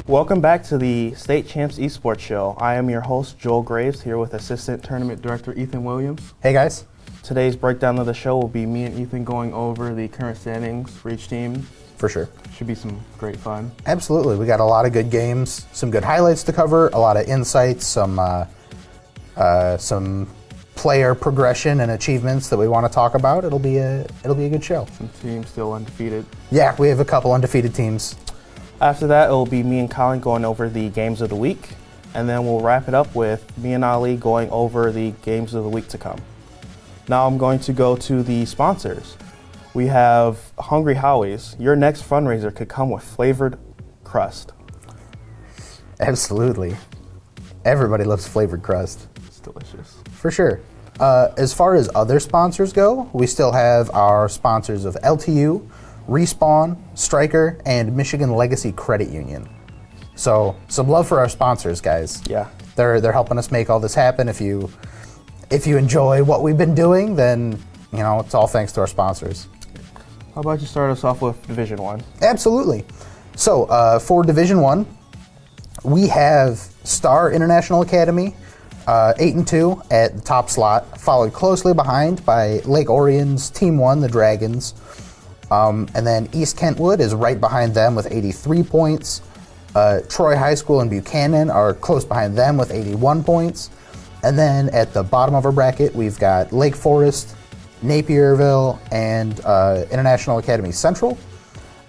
Welcome back to the State Champs Esports Show. I am your host, Joel Graves, here with Assistant Tournament Director Ethan Williams. Hey guys. Today's breakdown of the show will be me and Ethan going over the current standings for each team. For sure. Should be some great fun. Absolutely. We got a lot of good games, some good highlights to cover, a lot of insights, some player progression and achievements that we want to talk about. It'll be a good show. Some teams still undefeated. Yeah, we have a couple undefeated teams. After that, it will be me and Colin going over the games of the week, and then we'll wrap it up with me and Ali going over the games of the week to come. Now I'm going to go to the sponsors. We have Hungry Howie's. Your next fundraiser could come with flavored crust. Absolutely. Everybody loves flavored crust. It's delicious. For sure. As far as other sponsors go, we still have our sponsors of LTU, Respawn, Stryker, and Michigan Legacy Credit Union. So some love for our sponsors, guys. Yeah. They're helping us make all this happen. If you enjoy what we've been doing, then it's all thanks to our sponsors. How about you start us off with Division 1? Absolutely. So for Division 1, we have Star International Academy, 8-2 at the top slot, followed closely behind by Lake Orion's Team 1, the Dragons. And then East Kentwood is right behind them with 83 points. Troy High School and Buchanan are close behind them with 81 points. And then at the bottom of our bracket, we've got Lake Forest, Napierville, and International Academy Central.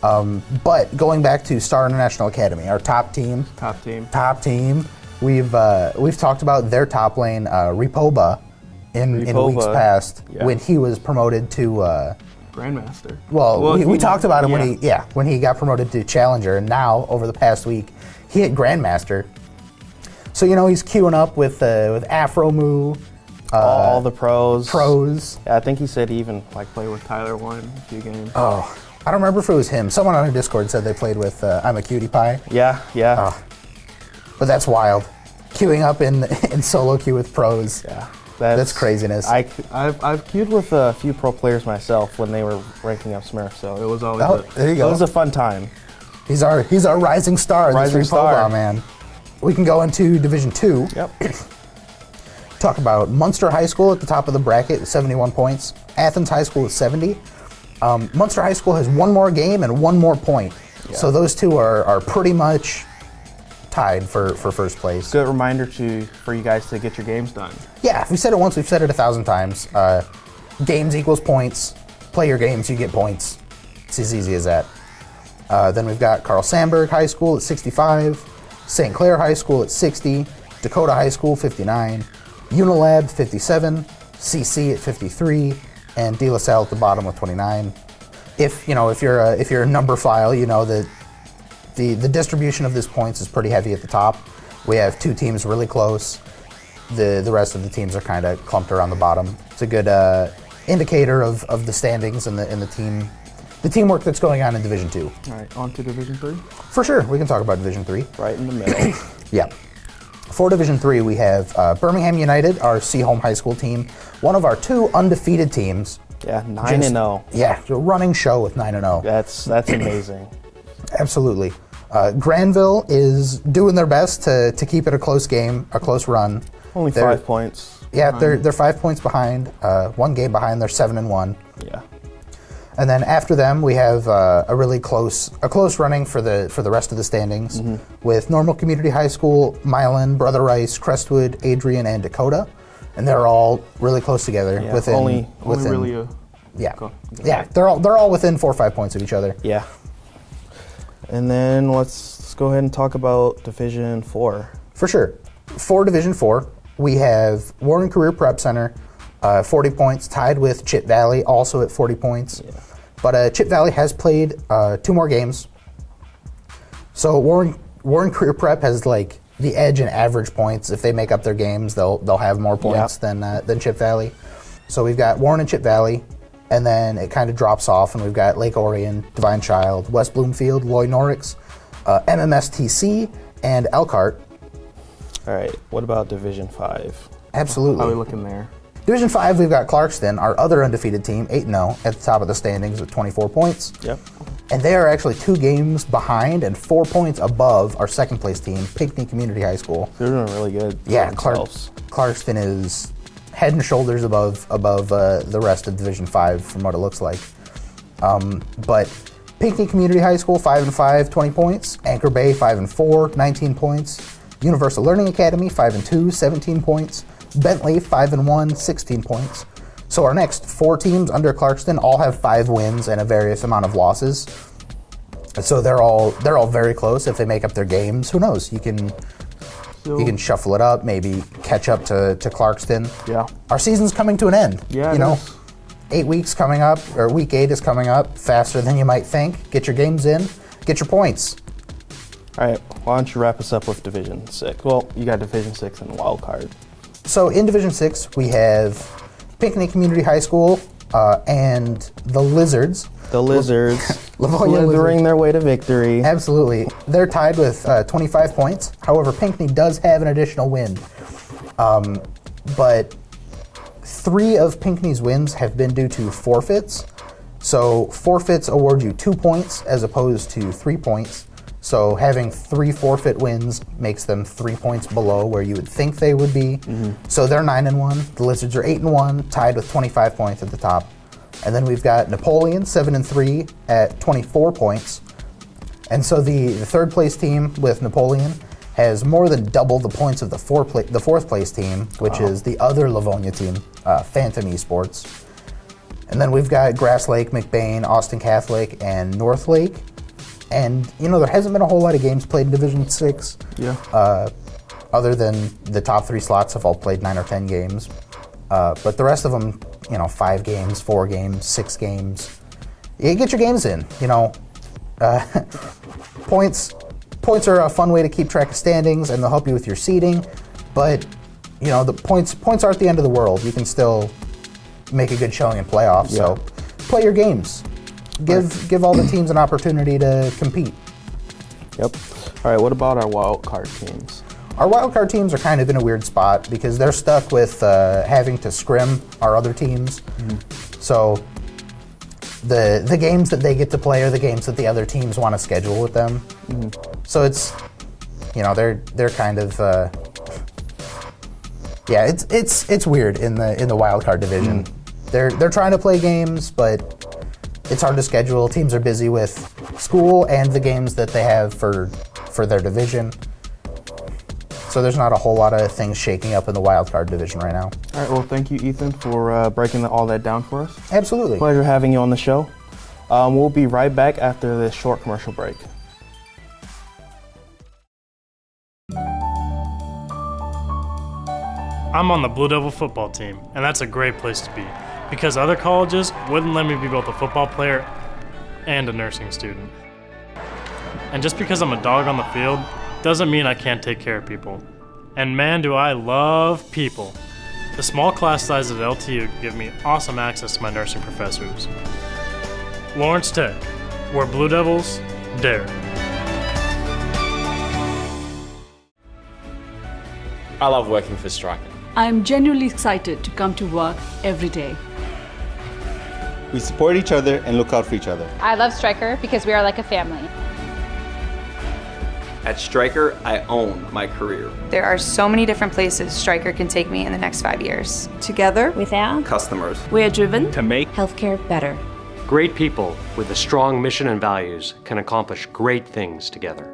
But going back to Star International Academy, our top team. We've talked about their top lane, Ripoba, in weeks past, when he was promoted to Grandmaster. Well, we talked about him when he got promoted to Challenger, and now over the past week he hit Grandmaster. So he's queuing up with Afro Moo, all the pros. Yeah, I think he said he even played with Tyler one a few games. Oh, I don't remember if it was him. Someone on our Discord said they played with I'm a Cutie Pie. Yeah. Oh. But that's wild. Queuing up in solo queue with pros. Yeah. That's craziness. I've queued with a few pro players myself when they were ranking up Smurf, so it was always there you go. It was a fun time. He's our rising star. Rising star, man. We can go into Division 2. Yep. Talk about Munster High School at the top of the bracket with 71 points. Athens High School with 70. Munster High School has one more game and one more point. Yeah. So those two are pretty much tied for first place. Good reminder for you guys to get your games done. Yeah, we said it once, we've said it 1,000 times. Games equals points. Play your games, you get points. It's as easy as that. Then we've got Carl Sandburg High School at 65, St. Clair High School at 60, Dakota High School 59, Unilab 57, CC at 53, and De La Salle at the bottom with 29. If you're a number file, you know that the distribution of these points is pretty heavy at the top. We have two teams really close. The rest of the teams are kind of clumped around the bottom. It's a good indicator of the standings and the teamwork that's going on in Division 2. All right, on to Division 3? For sure, we can talk about Division 3. Right in the middle. Yeah. For Division 3, we have Birmingham United, our Seaholm High School team, one of our two undefeated teams. Yeah, 9-0. Yeah, a running show with 9-0. That's amazing. Absolutely. Granville is doing their best to keep it a close game, a close run. Only 5 points. Yeah, they're 5 points behind. One game behind. They're 7-1. Yeah. And then after them, we have a close running for the rest of the standings with Normal Community High School, Milan, Brother Rice, Crestwood, Adrian, and Dakota, and they're all really close together. Yeah, within only really a. Yeah, go yeah, they're all within 4 or 5 points of each other. Yeah. And then let's go ahead and talk about Division 4. For sure. For Division 4, we have Warren Career Prep Center, 40 points, tied with Chip Valley, also at 40 points. Yeah. But Chip Valley has played 2 more games. So Warren Career Prep has the edge in average points. If they make up their games, they'll have more points than Chip Valley. So we've got Warren and Chip Valley, and then it kind of drops off, and we've got Lake Orion, Divine Child, West Bloomfield, Loy Norix, MMSTC, and Elkhart. All right, what about Division 5? Absolutely. How are we looking there? Division 5, we've got Clarkston, our other undefeated team, 8-0, at the top of the standings with 24 points. Yep. And they are actually 2 games behind and 4 points above our second place team, Pinckney Community High School. They're doing really good. Yeah, Clarkston is head and shoulders above the rest of Division 5 from what it looks like. But Pinckney Community High School, 5-5, 20 points. Anchor Bay, 5-4, 19 points. Universal Learning Academy, 5-2, 17 points. Bentley, 5-1, 16 points. So our next 4 teams under Clarkston all have 5 wins and a various amount of losses. So they're all very close if they make up their games. Who knows? You can shuffle it up, maybe catch up to Clarkston. Yeah. Our season's coming to an end. Yeah, you know, 8 weeks coming up, or week 8 is coming up faster than you might think. Get your games in, get your points. All right, why don't you wrap us up with Division 6? Well, you got Division 6 and wild card. So in Division 6, we have Pinckney Community High School and the Lizards. The Lizards, Livonia slithering their way to victory. Absolutely. They're tied with 25 points. However, Pinckney does have an additional win. But 3 of Pinckney's wins have been due to forfeits. So forfeits award you 2 points as opposed to 3 points. So having 3 forfeit wins makes them 3 points below where you would think they would be. Mm-hmm. So they're 9-1. The Lizards are 8-1, tied with 25 points at the top. And then we've got Napoleon, 7-3 at 24 points. And so the third place team with Napoleon has more than double the points of the fourth place team, which is the other Livonia team, Phantom Esports. And then we've got Grass Lake, McBain, Austin Catholic, and North Lake. And, you know, there hasn't been a whole lot of games played in Division 6. Yeah. Other than the top 3 slots have all played 9 or 10 games. But the rest of them, you know, 5 games, 4 games, 6 games. You get your games in, you know. Points are a fun way to keep track of standings, and they'll help you with your seeding. But, you know, the points aren't the end of the world. You can still make a good showing in playoffs. Yeah. So play your games. Give all the teams an opportunity to compete. Yep. All right, what about our wild card teams? Our wild card teams are kind of in a weird spot because they're stuck with having to scrim our other teams. Mm-hmm. So the games that they get to play are the games that the other teams want to schedule with them. Mm-hmm. So it's, you know, they're kind of yeah, it's weird in the wild card division. Mm-hmm. They're trying to play games, but it's hard to schedule. Teams are busy with school and the games that they have for their division. So there's not a whole lot of things shaking up in the wild card division right now. All right, well, thank you, Ethan, for breaking all that down for us. Absolutely. Pleasure having you on the show. We'll be right back after this short commercial break. I'm on the Blue Devil football team, and that's a great place to be, because other colleges wouldn't let me be both a football player and a nursing student. And just because I'm a dog on the field doesn't mean I can't take care of people. And man, do I love people. The small class size at LTU give me awesome access to my nursing professors. Lawrence Tech, where Blue Devils dare. I love working for Stryker. I'm genuinely excited to come to work every day. We support each other and look out for each other. I love Stryker because we are like a family. At Stryker, I own my career. There are so many different places Stryker can take me in the next 5 years. Together, with our customers, we are driven to make healthcare better. Great people with a strong mission and values can accomplish great things together.